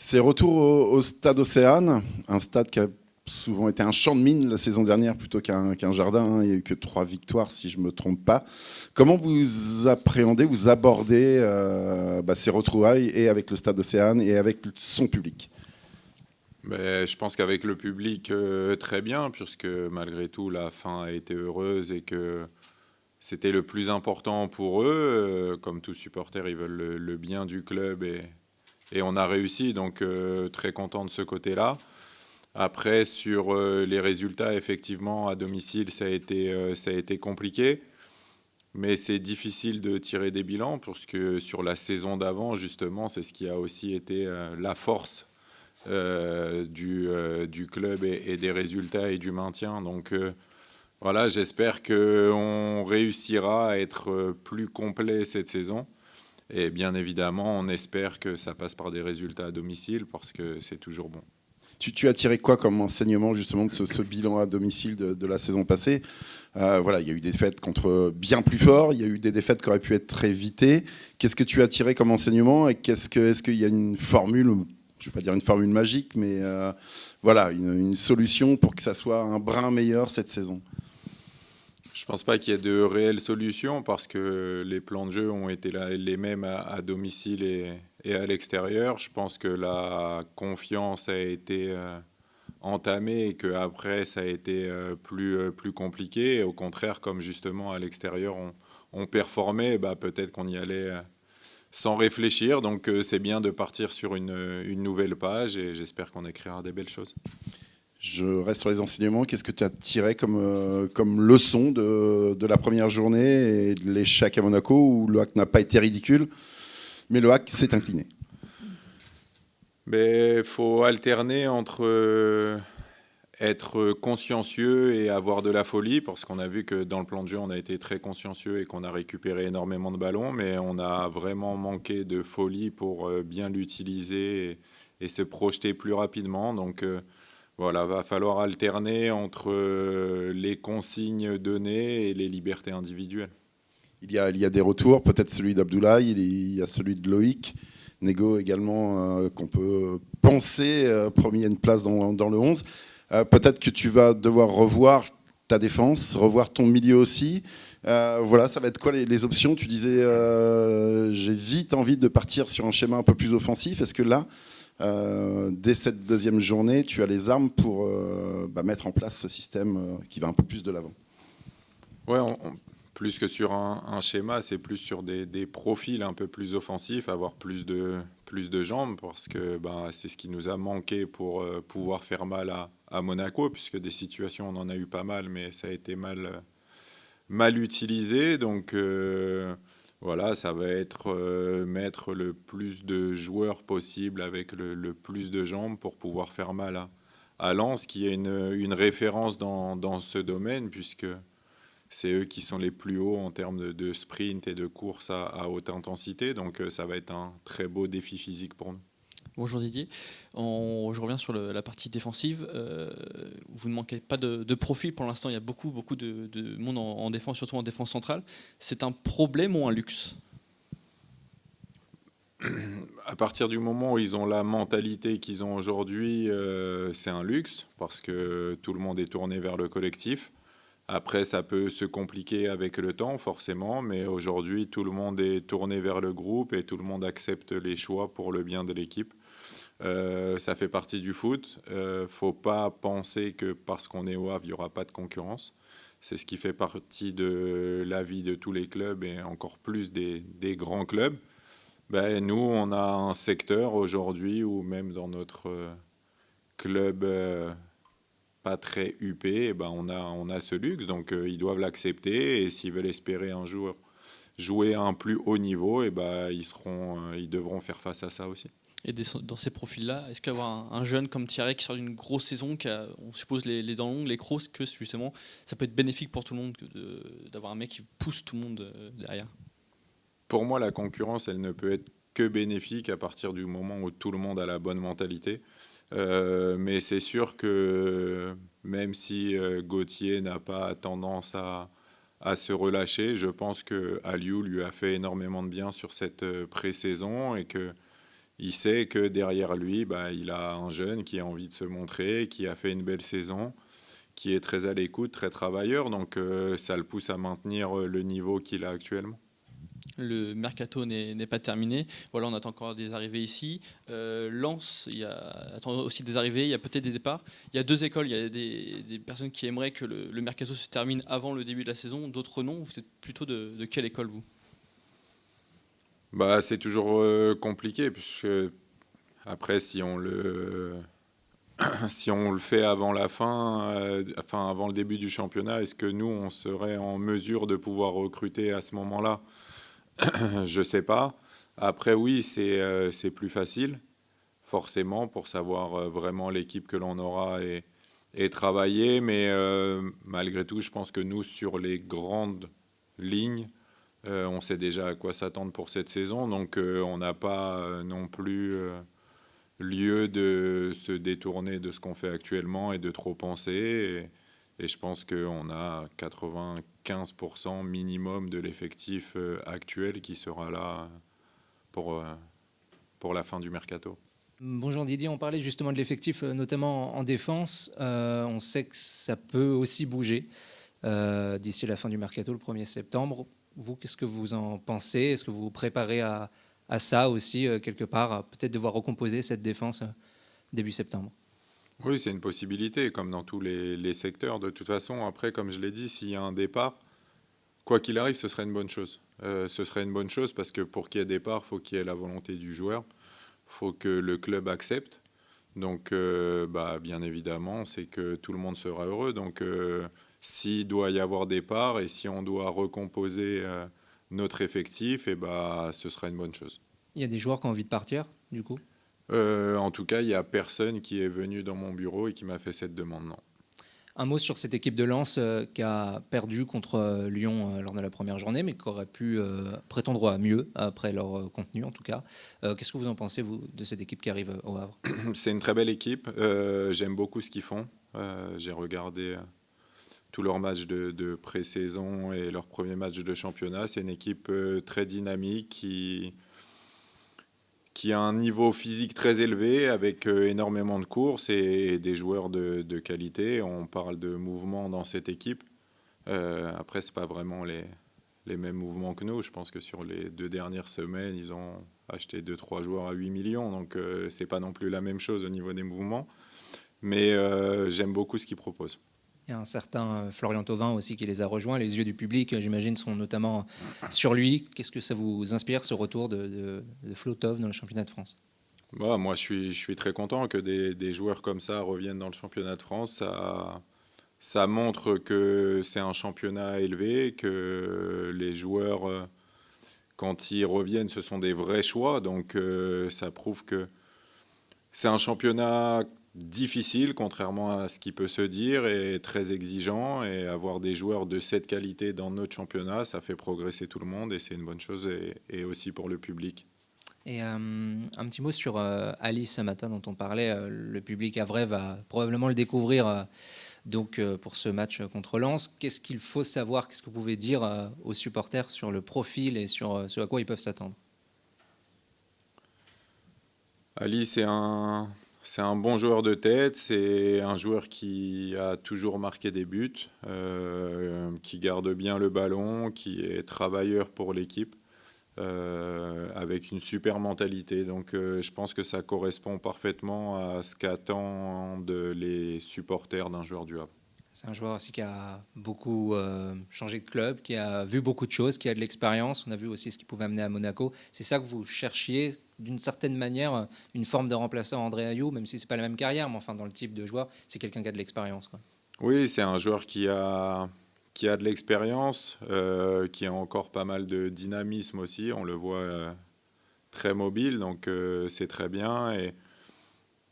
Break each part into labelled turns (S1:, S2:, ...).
S1: C'est retour au stade Océane, un stade qui a souvent été un champ de mine la saison dernière plutôt qu'un jardin. Hein. Il n'y a eu que 3 victoires si je ne me trompe pas. Comment vous appréhendez, vous abordez ces retrouvailles et avec le stade Océane et avec son public?
S2: Mais je pense qu'avec le public, très bien, puisque malgré tout, la fin a été heureuse et que c'était le plus important pour eux. Comme tous supporters, ils veulent le bien du club et on a réussi, donc très content de ce côté-là. Après, sur les résultats, effectivement, à domicile, ça a été compliqué. Mais c'est difficile de tirer des bilans, parce que sur la saison d'avant, justement, c'est ce qui a aussi été la force du club et des résultats et du maintien. Donc voilà, j'espère qu'on réussira à être plus complet cette saison. Et bien évidemment, on espère que ça passe par des résultats à domicile parce que c'est toujours bon.
S1: Tu as tiré quoi comme enseignement justement de ce bilan à domicile de la saison passée? Voilà, il y a eu des défaites contre bien plus forts, il y a eu des défaites qui auraient pu être très évitées. Qu'est-ce que tu as tiré comme enseignement et est-ce qu'il y a une formule, je ne vais pas dire une formule magique, mais voilà, une solution pour que ça soit un brin meilleur cette saison?
S2: Je pense pas qu'il y ait de réelles solutions parce que les plans de jeu ont été les mêmes à domicile et à l'extérieur. Je pense que la confiance a été entamée et qu'après ça a été plus compliqué. Et au contraire, comme justement à l'extérieur on performait, bah, peut-être qu'on y allait sans réfléchir. Donc c'est bien de partir sur une nouvelle page et j'espère qu'on écrira des belles choses.
S1: Je reste sur les enseignements. Qu'est-ce que tu as tiré comme leçon de la première journée et de l'échec à Monaco où le HAC n'a pas été ridicule, mais le HAC s'est incliné?
S2: Mais faut alterner entre être consciencieux et avoir de la folie, parce qu'on a vu que dans le plan de jeu, on a été très consciencieux et qu'on a récupéré énormément de ballons, mais on a vraiment manqué de folie pour bien l'utiliser et se projeter plus rapidement. Donc voilà, va falloir alterner entre les consignes données et les libertés individuelles.
S1: Il y a des retours, peut-être celui d'Abdoulaye, il y a celui de Loïc, Nego également, qu'on peut penser promis à une place dans le 11. Peut-être que tu vas devoir revoir ta défense, revoir ton milieu aussi. Voilà, ça va être quoi les options? Tu disais, j'ai vite envie de partir sur un schéma un peu plus offensif. Est-ce que là, dès cette deuxième journée, tu as les armes pour mettre en place ce système qui va un peu plus de l'avant?
S2: Ouais, plus que sur un schéma, c'est plus sur des profils un peu plus offensifs, avoir plus de jambes, parce que bah, c'est ce qui nous a manqué pour pouvoir faire mal à Monaco, puisque des situations, on en a eu pas mal, mais ça a été mal utilisé. Donc voilà, ça va être mettre le plus de joueurs possible avec le plus de jambes pour pouvoir faire mal à Lens, qui est une référence dans ce domaine, puisque c'est eux qui sont les plus hauts en termes de sprint et de course à haute intensité. Donc ça va être un très beau défi physique pour nous.
S3: Bonjour Didier. Je reviens sur la partie défensive. Vous ne manquez pas de profil pour l'instant. Il y a beaucoup de monde en défense, surtout en défense centrale. C'est un problème ou un luxe?
S2: À partir du moment où ils ont la mentalité qu'ils ont aujourd'hui, c'est un luxe parce que tout le monde est tourné vers le collectif. Après, ça peut se compliquer avec le temps, forcément, mais aujourd'hui, tout le monde est tourné vers le groupe et tout le monde accepte les choix pour le bien de l'équipe. Ça fait partie du foot. Faut pas penser que parce qu'on est au Havre, il n'y aura pas de concurrence. C'est ce qui fait partie de la vie de tous les clubs et encore plus des grands clubs. Ben, nous, on a un secteur aujourd'hui où même dans notre club pas très huppé, eh ben on a ce luxe, donc ils doivent l'accepter et s'ils veulent espérer un jour jouer à un plus haut niveau, eh ben ils devront faire face à ça aussi.
S3: Et dans ces profils-là, est-ce qu'avoir un jeune comme Thierry qui sort d'une grosse saison, qui a, on suppose, les dents longues, les crosses, que justement, ça peut être bénéfique pour tout le monde d'avoir un mec qui pousse tout le monde derrière?
S2: Pour moi, la concurrence, elle ne peut être que bénéfique à partir du moment où tout le monde a la bonne mentalité. Mais c'est sûr que même si Gauthier n'a pas tendance à se relâcher, je pense que Aliou lui a fait énormément de bien sur cette pré-saison et que il sait que derrière lui, il a un jeune qui a envie de se montrer, qui a fait une belle saison, qui est très à l'écoute, très travailleur. Donc ça le pousse à maintenir le niveau qu'il a actuellement.
S3: Le mercato n'est pas terminé. Voilà, on attend encore des arrivées ici. Lens, attend aussi des arrivées, il y a peut-être des départs. Il y a deux écoles, il y a des personnes qui aimeraient que le mercato se termine avant le début de la saison, d'autres non. Vous êtes plutôt de quelle école, vous?
S2: C'est toujours compliqué, puisque après, si on le fait avant la fin, avant le début du championnat, est-ce que nous, on serait en mesure de pouvoir recruter à ce moment-là? Je sais pas. Après, oui, c'est plus facile, forcément, pour savoir vraiment l'équipe que l'on aura et travailler. Mais malgré tout, je pense que nous, sur les grandes lignes, on sait déjà à quoi s'attendre pour cette saison. Donc, on n'a pas non plus lieu de se détourner de ce qu'on fait actuellement et de trop penser. Et je pense qu'on a 95% minimum de l'effectif actuel qui sera là pour, pour la fin du mercato.
S4: Bonjour Didier, on parlait justement de l'effectif, notamment en défense. On sait que ça peut aussi bouger d'ici la fin du mercato, le 1er septembre. Vous, qu'est-ce que vous en pensez? Est-ce que vous vous préparez à ça aussi, quelque part, peut-être devoir recomposer cette défense début septembre?
S2: Oui, c'est une possibilité, comme dans tous les secteurs. De toute façon, après, comme je l'ai dit, s'il y a un départ, quoi qu'il arrive, ce serait une bonne chose. Ce serait une bonne chose parce que pour qu'il y ait départ, il faut qu'il y ait la volonté du joueur. Il faut que le club accepte. Donc, bien évidemment, c'est que tout le monde sera heureux. Donc, s'il doit y avoir départ et si on doit recomposer notre effectif, ce sera une bonne chose.
S4: Il y a des joueurs qui ont envie de partir, du coup?
S2: En tout cas, il n'y a personne qui est venu dans mon bureau et qui m'a fait cette demande, non.
S4: Un mot sur cette équipe de Lens qui a perdu contre Lyon lors de la première journée, mais qui aurait pu prétendre à mieux après leur contenu, en tout cas. Qu'est-ce que vous en pensez, vous, de cette équipe qui arrive au Havre?
S2: C'est une très belle équipe. J'aime beaucoup ce qu'ils font. J'ai regardé tous leurs matchs de pré-saison et leurs premiers matchs de championnat. C'est une équipe très dynamique qui a un niveau physique très élevé avec énormément de courses et des joueurs de qualité. On parle de mouvements dans cette équipe. Après, ce n'est pas vraiment les mêmes mouvements que nous. Je pense que sur les 2 dernières semaines, ils ont acheté 2-3 joueurs à 8 millions. Donc, ce n'est pas non plus la même chose au niveau des mouvements. Mais j'aime beaucoup ce qu'ils proposent.
S4: Il y a un certain Florian Thauvin aussi qui les a rejoints. Les yeux du public, j'imagine, sont notamment sur lui. Qu'est-ce que ça vous inspire, ce retour de Flo Thauvin dans le championnat de France?
S2: Moi, je suis très content que des joueurs comme ça reviennent dans le championnat de France. Ça montre que c'est un championnat élevé, que les joueurs, quand ils reviennent, ce sont des vrais choix. Donc, ça prouve que c'est un championnat difficile, contrairement à ce qui peut se dire, et très exigeant. Et avoir des joueurs de cette qualité dans notre championnat, ça fait progresser tout le monde et c'est une bonne chose, et aussi pour le public.
S4: Et un petit mot sur Ali Samata dont on parlait. Le public havrais va probablement le découvrir pour ce match contre Lens. Qu'est-ce qu'il faut savoir? Qu'est-ce que vous pouvez dire aux supporters sur le profil et sur ce à quoi ils peuvent s'attendre?
S2: Ali, c'est un bon joueur de tête, c'est un joueur qui a toujours marqué des buts, qui garde bien le ballon, qui est travailleur pour l'équipe, avec une super mentalité. Donc je pense que ça correspond parfaitement à ce qu'attendent les supporters d'un joueur du Havre.
S4: C'est un joueur aussi qui a beaucoup changé de club, qui a vu beaucoup de choses, qui a de l'expérience. On a vu aussi ce qu'il pouvait amener à Monaco. C'est ça que vous cherchiez, d'une certaine manière, une forme de remplaçant à André Ayew, même si ce n'est pas la même carrière, mais enfin, dans le type de joueur, c'est quelqu'un qui a de l'expérience, quoi.
S2: Oui, c'est un joueur qui a de l'expérience, qui a encore pas mal de dynamisme aussi. On le voit très mobile, donc c'est très bien. Et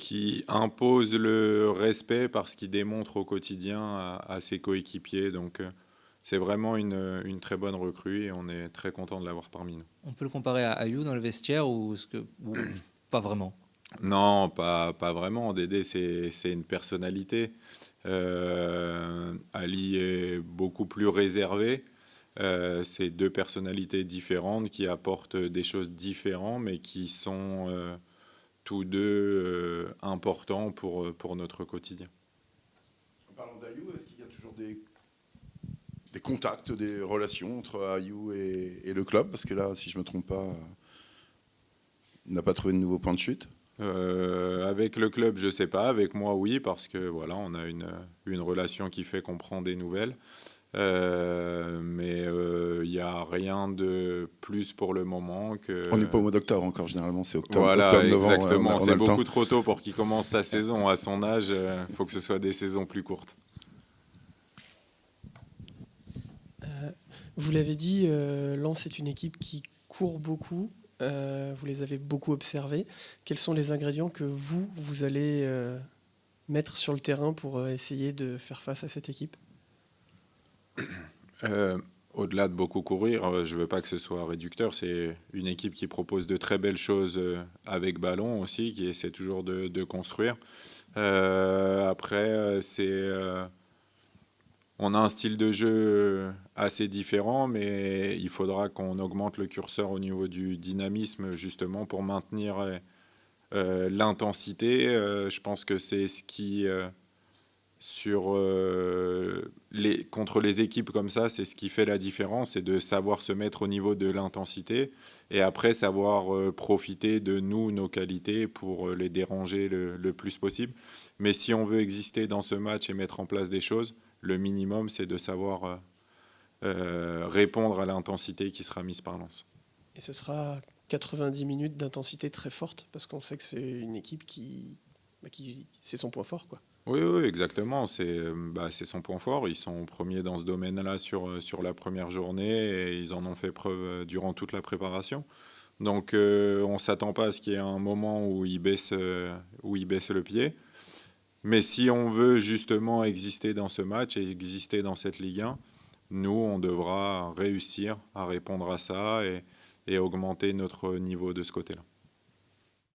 S2: qui impose le respect parce qu'il démontre au quotidien à ses coéquipiers. Donc c'est vraiment une très bonne recrue et on est très content de l'avoir parmi nous.
S4: On peut le comparer à Ayew dans le vestiaire ou pas vraiment?
S2: Non, pas vraiment. Dédé, c'est une personnalité. Ali est beaucoup plus réservé. C'est 2 personnalités différentes qui apportent des choses différentes, mais qui sont tous deux importants pour notre quotidien.
S1: En parlant d'Ayu, est-ce qu'il y a toujours des contacts, des relations entre Ayu et le club? Parce que là, si je ne me trompe pas, il n'a pas trouvé de nouveau point de chute.
S2: Avec le club, je ne sais pas. Avec moi, oui, parce que voilà, on a une relation qui fait qu'on prend des nouvelles. Mais il n'y a rien de plus pour le moment que...
S1: On n'est pas au mois d'octobre encore, généralement c'est octobre.
S2: Voilà,
S1: octobre, novembre,
S2: exactement.
S1: on a
S2: C'est
S1: le
S2: beaucoup
S1: temps.
S2: trop tôt pour qu'il commence sa saison à son âge. Il faut que ce soit des saisons plus courtes.
S5: Vous l'avez dit, Lens est une équipe qui court beaucoup. Vous les avez beaucoup observés. Quels sont les ingrédients que vous allez mettre sur le terrain pour essayer de faire face à cette équipe?
S2: Au-delà de beaucoup courir, je ne veux pas que ce soit réducteur. C'est une équipe qui propose de très belles choses avec ballon aussi, qui essaie toujours de construire. Après, on a un style de jeu assez différent, mais il faudra qu'on augmente le curseur au niveau du dynamisme, justement, pour maintenir l'intensité. Je pense que c'est ce qui... contre les équipes comme ça, c'est ce qui fait la différence, c'est de savoir se mettre au niveau de l'intensité et après savoir profiter de nos qualités pour les déranger le plus possible. Mais si on veut exister dans ce match et mettre en place des choses, le minimum, c'est de savoir répondre à l'intensité qui sera mise par Lens.
S5: Et ce sera 90 minutes d'intensité très forte, parce qu'on sait que c'est une équipe qui c'est son point fort, quoi.
S2: Oui, exactement. C'est son point fort. Ils sont premiers dans ce domaine-là sur la première journée et ils en ont fait preuve durant toute la préparation. Donc on ne s'attend pas à ce qu'il y ait un moment où ils baissent le pied. Mais si on veut justement exister dans ce match et exister dans cette Ligue 1, nous, on devra réussir à répondre à ça et augmenter notre niveau de ce côté-là.